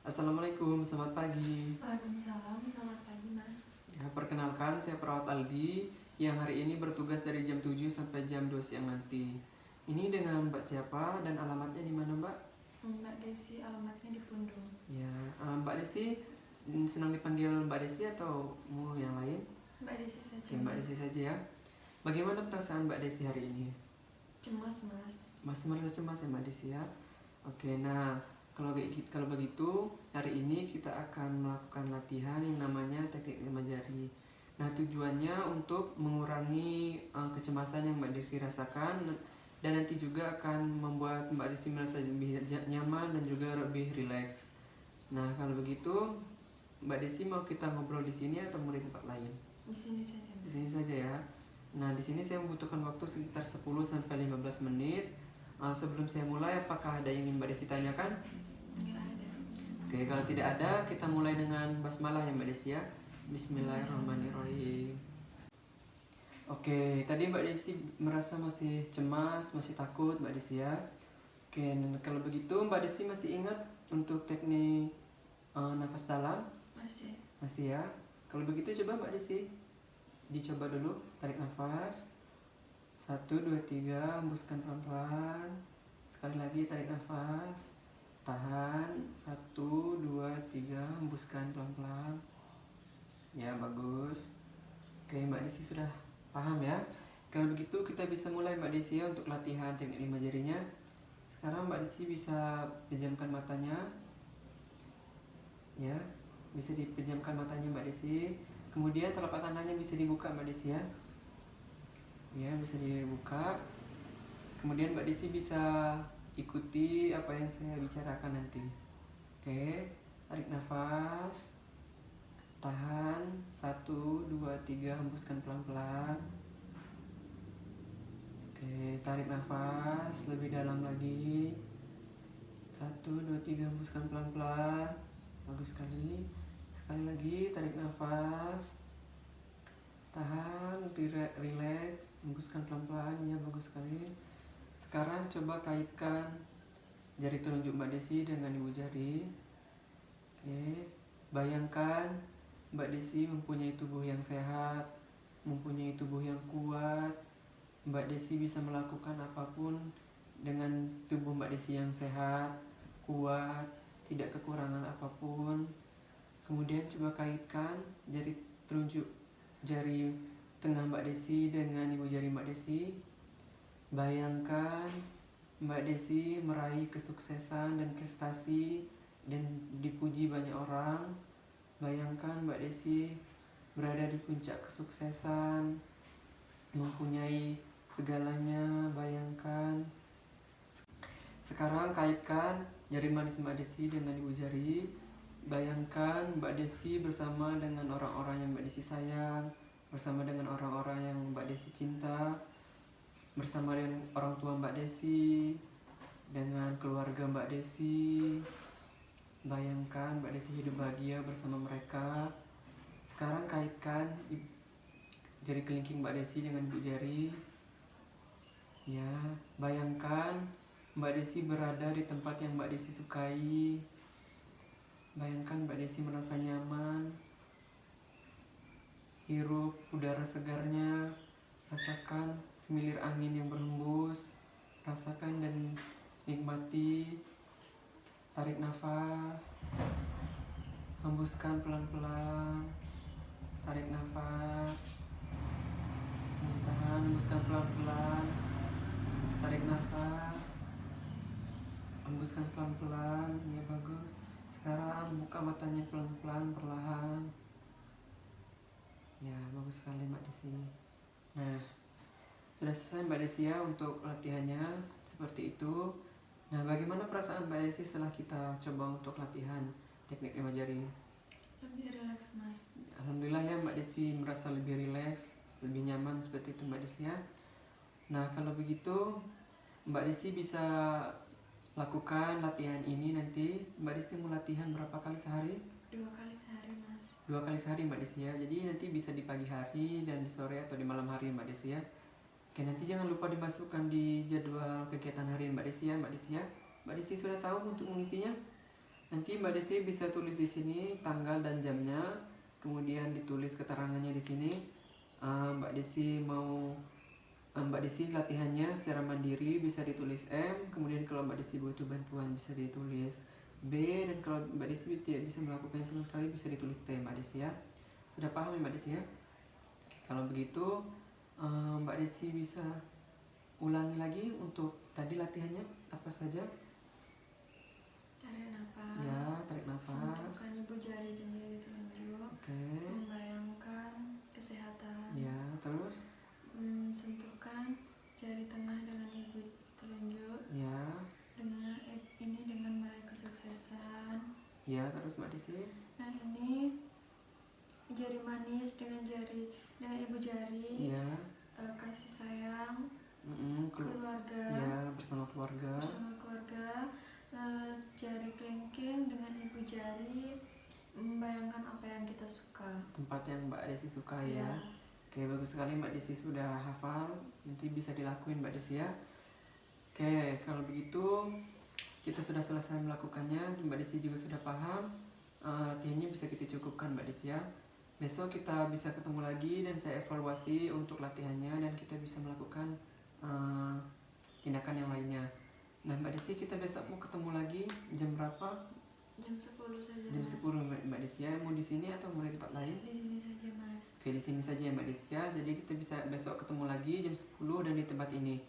Assalamualaikum, selamat pagi. Waalaikumsalam, selamat pagi Mas. Ya, perkenalkan saya perawat Aldi yang hari ini bertugas dari jam 7 sampai jam 2 siang nanti. Ini dengan Mbak siapa dan alamatnya di mana, Mbak? Mbak Desi, alamatnya di Pundung. Ya, Mbak Desi senang dipanggil Mbak Desi atau mau yang lain? Mbak Desi saja. Ya, Mbak Desi saja ya. Bagaimana perasaan Mbak Desi hari ini? Cemas Mas. Masih merasa cemas ya Mbak Desi ya? Oke, nah kalau begitu hari ini kita akan melakukan latihan yang namanya teknik 5 jari. Nah, tujuannya untuk mengurangi kecemasan yang Mbak Desi rasakan dan nanti juga akan membuat Mbak Desi merasa lebih nyaman dan juga lebih rileks. Nah, kalau begitu Mbak Desi mau kita ngobrol di sini atau mau di tempat lain? Di sini saja Mas. Di sini saja ya. Nah, di sini saya membutuhkan waktu sekitar 10 sampai 15 menit. Sebelum saya mulai, apakah ada yang ingin Mbak Desi tanyakan? Enggak ada. Oke, kalau tidak ada, kita mulai dengan basmalah ya Mbak Desi ya. Bismillahirrahmanirrahim. Oke, tadi Mbak Desi merasa masih cemas, masih takut Mbak Desi ya. Oke, kalau begitu Mbak Desi masih ingat untuk teknik nafas dalam? Masih. Masih ya. Kalau begitu coba Mbak Desi dicoba dulu, tarik nafas 1, 2, 3, hembuskan pelan-pelan. Sekali lagi tarik nafas, tahan 1, 2, 3, hembuskan pelan-pelan. Ya, bagus. Oke, Mbak Desi sudah paham ya. Kalau begitu kita bisa mulai Mbak Desi ya untuk latihan teknik 5 jarinya. Sekarang Mbak Desi bisa pejamkan matanya. Ya, bisa dipejamkan matanya Mbak Desi. Kemudian telapak tangannya bisa dibuka Mbak Desi ya. Ya, bisa dibuka. Kemudian Mbak Desi bisa ikuti apa yang saya bicarakan nanti. Oke, tarik nafas, tahan 1, 2, 3, hembuskan pelan-pelan. Oke, tarik nafas lebih dalam lagi 1, 2, 3, hembuskan pelan-pelan. Bagus sekali. Sekali lagi tarik nafas, tahan, relax, hembuskan pelan-pelan. Ya, bagus sekali. Sekarang coba kaitkan jari telunjuk Mbak Desi dengan ibu jari. Oke, bayangkan Mbak Desi mempunyai tubuh yang sehat, mempunyai tubuh yang kuat. Mbak Desi bisa melakukan apapun dengan tubuh Mbak Desi yang sehat, kuat, tidak kekurangan apapun. Kemudian coba kaitkan jari telunjuk jari tengah Mbak Desi dengan ibu jari Mbak Desi. Bayangkan Mbak Desi meraih kesuksesan dan prestasi dan dipuji banyak orang. Bayangkan Mbak Desi berada di puncak kesuksesan, mempunyai segalanya. Bayangkan. Sekarang kaitkan jari manis Mbak Desi dengan ibu jari. Bayangkan Mbak Desi bersama dengan orang-orang yang Mbak Desi sayang, bersama dengan orang-orang yang Mbak Desi cinta, bersama dengan orang tua Mbak Desi, dengan keluarga Mbak Desi. Bayangkan Mbak Desi hidup bahagia bersama mereka. Sekarang kaitkan jari kelingking Mbak Desi dengan ibu jari. Ya, bayangkan Mbak Desi berada di tempat yang Mbak Desi sukai. Bayangkan Mbak Desi merasa nyaman. Hirup udara segarnya. Rasakan semilir angin yang berhembus. Rasakan dan nikmati. Tarik nafas. Hembuskan pelan-pelan. Tarik nafas. Tahan, hembuskan pelan-pelan. Tarik nafas. Hembuskan pelan-pelan. Ya, bagus. Sekarang buka matanya pelan-pelan, perlahan. Ya, bagus sekali Mbak Desi. Nah, sudah selesai Mbak Desi ya untuk latihannya. Seperti itu. Nah, bagaimana perasaan Mbak Desi setelah kita coba untuk latihan teknik 5 jari? Lebih rileks Mas. Alhamdulillah ya Mbak Desi merasa lebih rileks, lebih nyaman seperti itu Mbak Desi ya. Nah, kalau begitu Mbak Desi bisa lakukan latihan ini nanti. Mbak Desi mau latihan berapa kali sehari? 2 kali sehari Mas. 2 kali sehari Mbak Desi ya. Jadi nanti bisa di pagi hari dan di sore atau di malam hari Mbak Desi ya. Oke, nanti jangan lupa dimasukkan di jadwal kegiatan harian Mbak Desi ya, Mbak Desi ya. Mbak Desi sudah tahu untuk mengisinya? Nanti Mbak Desi bisa tulis di sini tanggal dan jamnya, kemudian ditulis keterangannya di sini. Mbak Desi latihannya secara mandiri bisa ditulis M, kemudian kalau Mbak Desi butuh bantuan bisa ditulis B, dan kalau Mbak Desi tidak bisa melakukannya sama sekali bisa ditulis T, Mbak Desi ya. Sudah paham ya Mbak Desi ya? Oke, kalau begitu Mbak Desi bisa ulangi lagi untuk tadi latihannya apa saja? Tarik nafas. Ya, tarik nafas. Sentuhkan ibu jari dan jari telunjuk. Oke. Membayangkan kesehatan. Ya, terus? Sentuhkan jari tengah dengan ibu telunjuk. Ya. Dengan meraih kesuksesan. Ya, terus Mbak Desi? Nah, ini jari manis dengan ibu jari. Ya. Kasih sayang. Keluarga. Ya, bersama keluarga. Jari kelingking dengan ibu jari membayangkan apa yang kita suka, tempat yang Mbak Desi suka ya. Oke, bagus sekali Mbak Desi sudah hafal, nanti bisa dilakuin Mbak Desi ya. Oke, kalau begitu kita sudah selesai melakukannya, Mbak Desi juga sudah paham, latihannya bisa kita cukupkan Mbak Desi ya. Besok kita bisa ketemu lagi dan saya evaluasi untuk latihannya dan kita bisa melakukan tindakan yang lainnya. Nah Mbak Desi, kita besok mau ketemu lagi jam berapa? Jam 10 saja. Jam 10 Mbak Desi ya. Mau di sini atau mau di tempat lain? Di sini saja Mas. Oke, di sini saja ya Mbak Desi ya. Jadi kita bisa besok ketemu lagi jam 10 dan di tempat ini.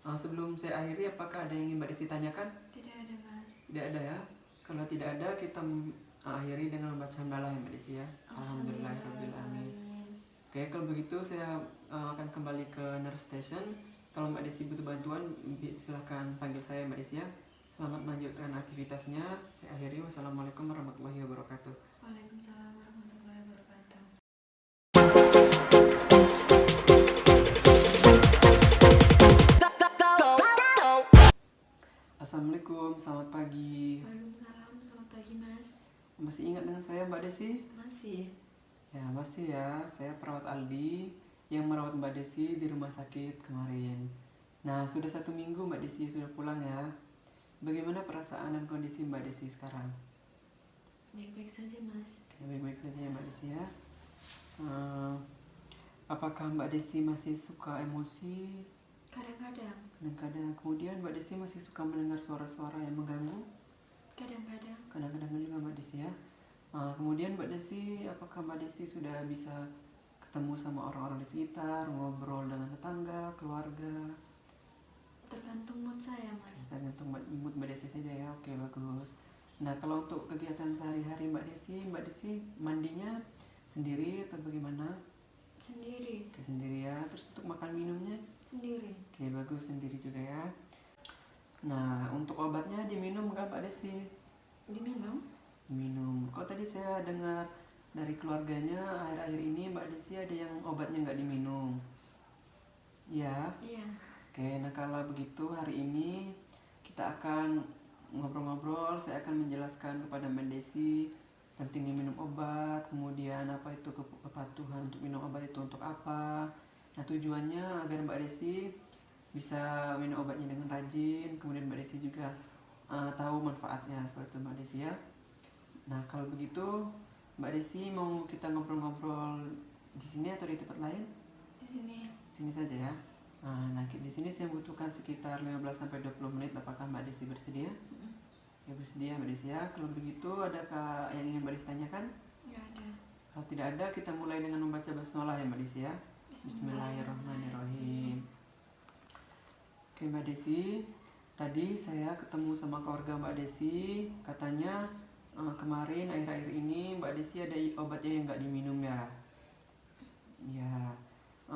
Sebelum saya akhiri, apakah ada yang ingin Mbak Desi tanyakan? Tidak ada Mas. Tidak ada ya. Kalau tidak ada, kita akhiri dengan membaca hamdalah ya Mbak Desi ya. Alhamdulillahirrahmanirrahim. Oke, kalau begitu saya akan kembali ke nurse station. Kalau Mbak Desi butuh bantuan, silahkan panggil saya Mbak Desi ya. Selamat melanjutkan aktivitasnya. Saya akhiri. Wassalamualaikum warahmatullahi wabarakatuh. Waalaikumsalam warahmatullahi wabarakatuh. Assalamualaikum, selamat pagi. Waalaikumsalam, selamat pagi Mas. Masih ingat dengan saya Mbak Desi? Masih. Ya, masih ya. Saya perawat Aldi yang merawat Mbak Desi di rumah sakit kemarin. Nah, sudah 1 minggu Mbak Desi sudah pulang ya. Bagaimana perasaan dan kondisi Mbak Desi sekarang? Baik-baik saja Mas. Oke, baik-baik saja ya Mbak Desi ya. Apakah Mbak Desi masih suka emosi? Kadang-kadang. Kadang-kadang. Kemudian Mbak Desi masih suka mendengar suara-suara yang mengganggu? Kadang-kadang. Kadang-kadang juga Mbak Desi ya. Kemudian Mbak Desi, apakah Mbak Desi sudah bisa ketemu sama orang-orang di sekitar, ngobrol dengan tetangga, keluarga? Tergantung mood saya Mas. Tergantung mood Mbak Desi saja ya. Oke, bagus. Nah, kalau untuk kegiatan sehari-hari Mbak Desi mandinya sendiri atau bagaimana? Sendiri. Oke, sendiri ya. Terus untuk makan minumnya? Sendiri. Oke, bagus, sendiri juga ya. Nah, untuk obatnya diminum nggak Mbak Desi? Diminum? Minum. Kok tadi saya dengar dari keluarganya akhir-akhir ini Mbak Desi ada yang obatnya nggak diminum? Ya. Iya. Oke, nah kalau begitu hari ini kita akan ngobrol-ngobrol. Saya akan menjelaskan kepada Mbak Desi pentingnya minum obat, kemudian apa itu kepatuhan untuk minum obat itu untuk apa. Nah, tujuannya agar Mbak Desi bisa minum obatnya dengan rajin, kemudian Mbak Desi juga tahu manfaatnya seperti itu Mbak Desi ya. Nah, kalau begitu Mbak Desi mau kita ngobrol-ngobrol di sini atau di tempat lain? Di sini. Di sini saja ya. Nah, di sini saya butuhkan sekitar 15-20 menit. Apakah Mbak Desi bersedia? Ya, bersedia Mbak Desi ya. Kalau begitu, adakah yang ingin Mbak Desi tanyakan? Nggak ada. Kalau tidak ada, kita mulai dengan membaca basmalah ya Mbak Desi ya. Bismillahirrahmanirrahim. Oke Mbak Desi, tadi saya ketemu sama keluarga Mbak Desi. Katanya kemarin akhir-akhir ini Mbak Desi ada obatnya yang nggak diminum ya. Ya.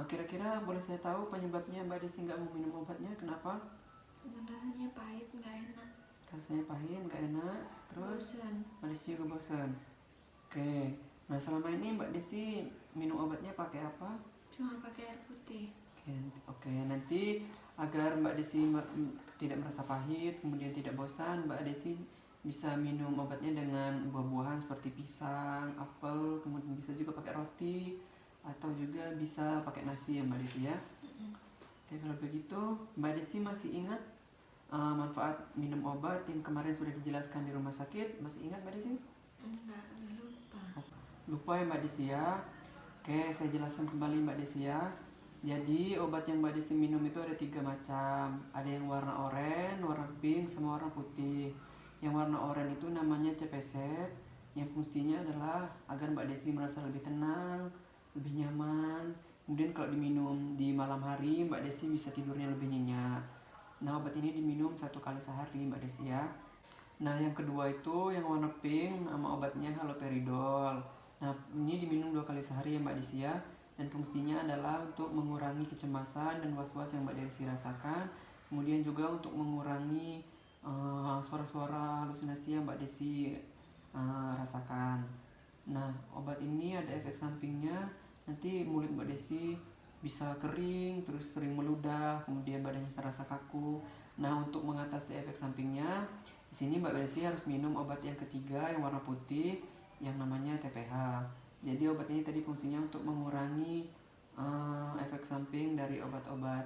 Kira-kira boleh saya tahu penyebabnya Mbak Desi nggak mau minum obatnya? Kenapa? Rasanya pahit, nggak enak. Rasanya pahit, nggak enak. Terus Bosan. Mbak Desi juga bosan. Oke. Nah, selama ini Mbak Desi minum obatnya pakai apa? Cuma pakai air putih. Oke. Nanti agar Mbak Desi tidak merasa pahit, kemudian tidak bosan, Mbak Desi bisa minum obatnya dengan buah-buahan seperti pisang, apel, kemudian bisa juga pakai roti atau juga bisa pakai nasi ya Mbak Desi ya. Oke, kalau begitu Mbak Desi masih ingat manfaat minum obat yang kemarin sudah dijelaskan di rumah sakit? Masih ingat Mbak Desi? Enggak, lupa. Lupa ya Mbak Desi ya. Oke, saya jelaskan kembali Mbak Desi ya. Jadi obat yang Mbak Desi minum itu ada 3 macam. Ada yang warna oranye, warna pink, sama warna putih. Yang warna oranye itu namanya Cepeset, yang fungsinya adalah agar Mbak Desi merasa lebih tenang, lebih nyaman. Kemudian kalau diminum di malam hari, Mbak Desi bisa tidurnya lebih nyenyak. Nah, obat ini diminum 1 kali sehari Mbak Desi ya. Nah, yang kedua itu yang warna pink, nama obatnya haloperidol. Nah, ini diminum 2 kali sehari ya Mbak Desi ya. Dan fungsinya adalah untuk mengurangi kecemasan dan was-was yang Mbak Desi rasakan. Kemudian juga untuk mengurangi suara-suara halusinasi yang Mbak Desi rasakan. Nah, obat ini ada efek sampingnya. Nanti mulut Mbak Desi bisa kering, terus sering meludah, kemudian badannya terasa kaku. Nah, untuk mengatasi efek sampingnya, di sini Mbak Desi harus minum obat yang ketiga yang warna putih yang namanya TPH. Jadi obat ini tadi fungsinya untuk mengurangi efek samping dari obat-obat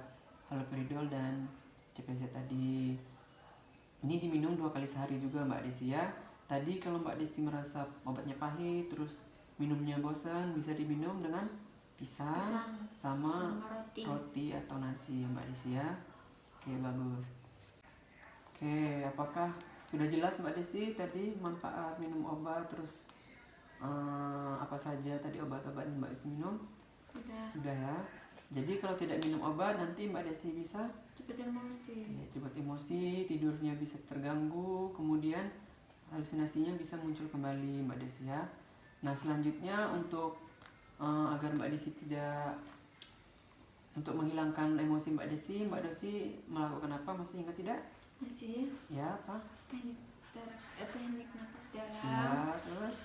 haloperidol dan CPZ tadi. Ini diminum 2 kali sehari juga Mbak Desi ya. Tadi kalau Mbak Desi merasa obatnya pahit, terus minumnya bosan, bisa diminum dengan pisang sama roti atau nasi Mbak Desi ya. Oke, bagus. Oke, apakah sudah jelas Mbak Desi tadi manfaat minum obat, terus apa saja tadi obat-obat yang Mbak Desi minum? Sudah ya. Jadi kalau tidak minum obat nanti Mbak Desi bisa Cepat emosi. ya, cepat emosi, tidurnya bisa terganggu, kemudian halusinasinya bisa muncul kembali Mbak Desi ya. Nah, selanjutnya untuk agar Mbak Desi tidak untuk menghilangkan emosi Mbak Desi melakukan apa? Masih ingat tidak? Masih Ya, apa? teknik nafas dalam, Ya, terus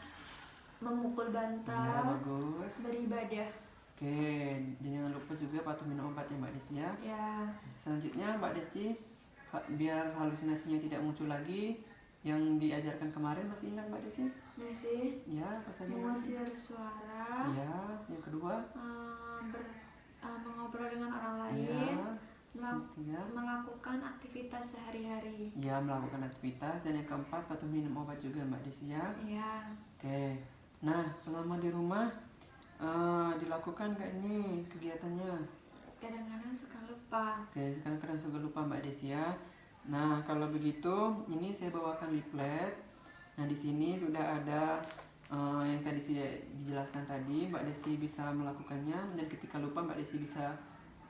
memukul ya, bantal, bagus. beribadah. Oke, dan jangan lupa juga patuh minum obat ya Mbak Desi ya. Ya, Selanjutnya Mbak Desi, biar halusinasinya tidak muncul lagi, yang diajarkan kemarin masih ingat Mbak Desi? masih Ya, apa saja? mengusir suara, Ya, yang kedua? mengobrol dengan orang Ya, lain, ketiga? melakukan aktivitas sehari-hari. Ya, melakukan aktivitas. Dan yang keempat, patuh minum obat juga Mbak Desi ya. Ya, Oke, nah selama di rumah dilakukan nggak ini kegiatannya? kadang-kadang suka lupa. Oke, kadang-kadang suka lupa Mbak Desi ya. Nah, kalau begitu, ini saya bawakan leaflet. Nah, di sini sudah ada yang tadi saya dijelaskan tadi. Mbak Desi bisa melakukannya, dan ketika lupa Mbak Desi bisa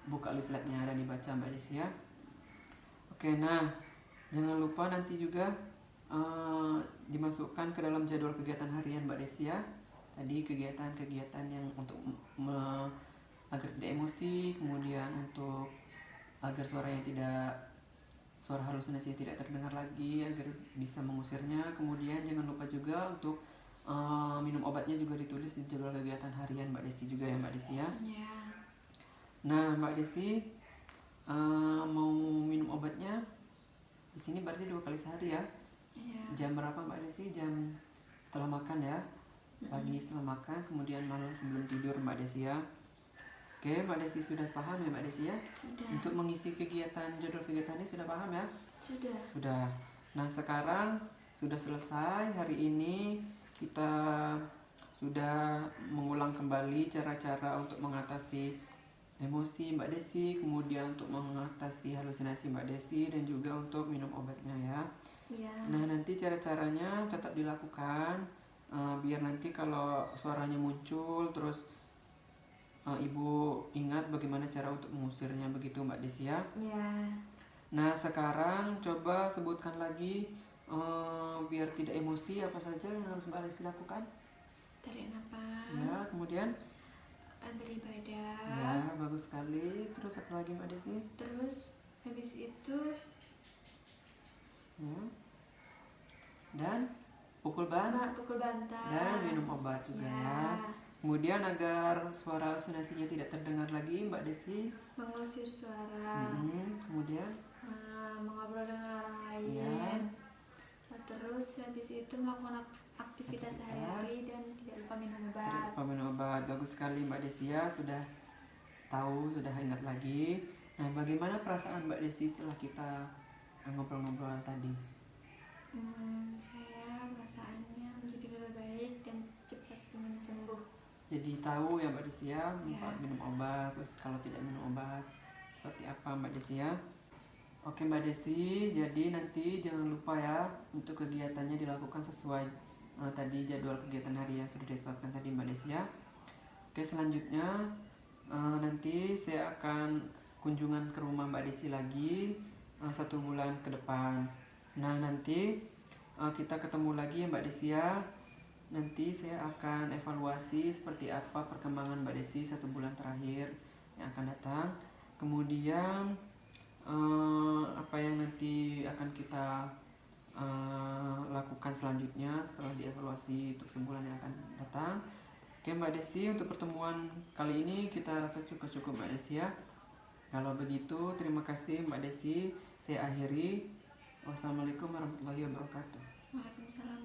buka leafletnya dan dibaca Mbak Desi ya. Oke, nah jangan lupa nanti juga dimasukkan ke dalam jadwal kegiatan harian Mbak Desi ya. Tadi kegiatan-kegiatan yang untuk agar tidak emosi, kemudian untuk agar suara halusinasi tidak terdengar lagi, agar bisa mengusirnya. Kemudian jangan lupa juga untuk minum obatnya juga ditulis di jadwal kegiatan harian Mbak Desi juga ya Mbak Desi ya. Ya, Nah, Mbak Desi mau minum obatnya di sini berarti 2 kali sehari ya. ya, Jam berapa Mbak Desi? Jam setelah makan ya. Pagi setelah makan, kemudian malam sebelum tidur Mbak Desi ya. Oke, Mbak Desi sudah paham ya Mbak Desi ya? sudah. Untuk mengisi jadwal kegiatannya sudah paham ya? Sudah. Sudah. Nah, sekarang sudah selesai. Hari ini kita sudah mengulang kembali cara-cara untuk mengatasi emosi Mbak Desi, kemudian untuk mengatasi halusinasi Mbak Desi, dan juga untuk minum obatnya ya. Ya, Nah, nanti cara-caranya tetap dilakukan biar nanti kalau suaranya muncul terus Ibu ingat bagaimana cara untuk mengusirnya, begitu Mbak Desi ya. ya. Nah, sekarang coba sebutkan lagi biar tidak emosi apa saja yang harus Mbak Desi lakukan. Tarik Ya, nafas, kemudian beribadah. ya, bagus sekali. Terus apa lagi Mbak Desi? Terus habis itu Ya. Dan pukul ban pukul bantal. dan minum obat juga ya. Ya, Kemudian agar suara halusinasinya tidak terdengar lagi Mbak Desi. mengusir suara, Kemudian mengobrol dengan orang lain. ya, Nah, terus habis itu melakukan aktivitas sehari-hari dan tidak lupa minum tidak obat. lupa minum obat. Bagus sekali Mbak Desi ya, sudah tahu, sudah ingat lagi. Nah, bagaimana perasaan Mbak Desi setelah kita ngobrol-ngobrol tadi? Saya perasaannya menjadi lebih baik dan cepat ingin sembuh. Jadi tahu ya Mbak Desi ya, Ya. minum obat, terus kalau tidak minum obat seperti apa Mbak Desi ya. Oke Mbak Desi, jadi nanti jangan lupa ya untuk kegiatannya dilakukan sesuai tadi jadwal kegiatan hari yang sudah ditetapkan tadi Mbak Desi ya. Oke, selanjutnya nanti saya akan kunjungan ke rumah Mbak Desi lagi 1 bulan ke depan. Nah, nanti kita ketemu lagi ya Mbak Desi ya. Nanti saya akan evaluasi seperti apa perkembangan Mbak Desi 1 bulan terakhir yang akan datang. Kemudian apa yang nanti akan kita lakukan selanjutnya setelah dievaluasi untuk sebulan yang akan datang. Oke Mbak Desi, untuk pertemuan kali ini kita rasa cukup Mbak Desi ya. Kalau begitu terima kasih Mbak Desi, saya akhiri. Wassalamualaikum warahmatullahi wabarakatuh. Waalaikumsalam.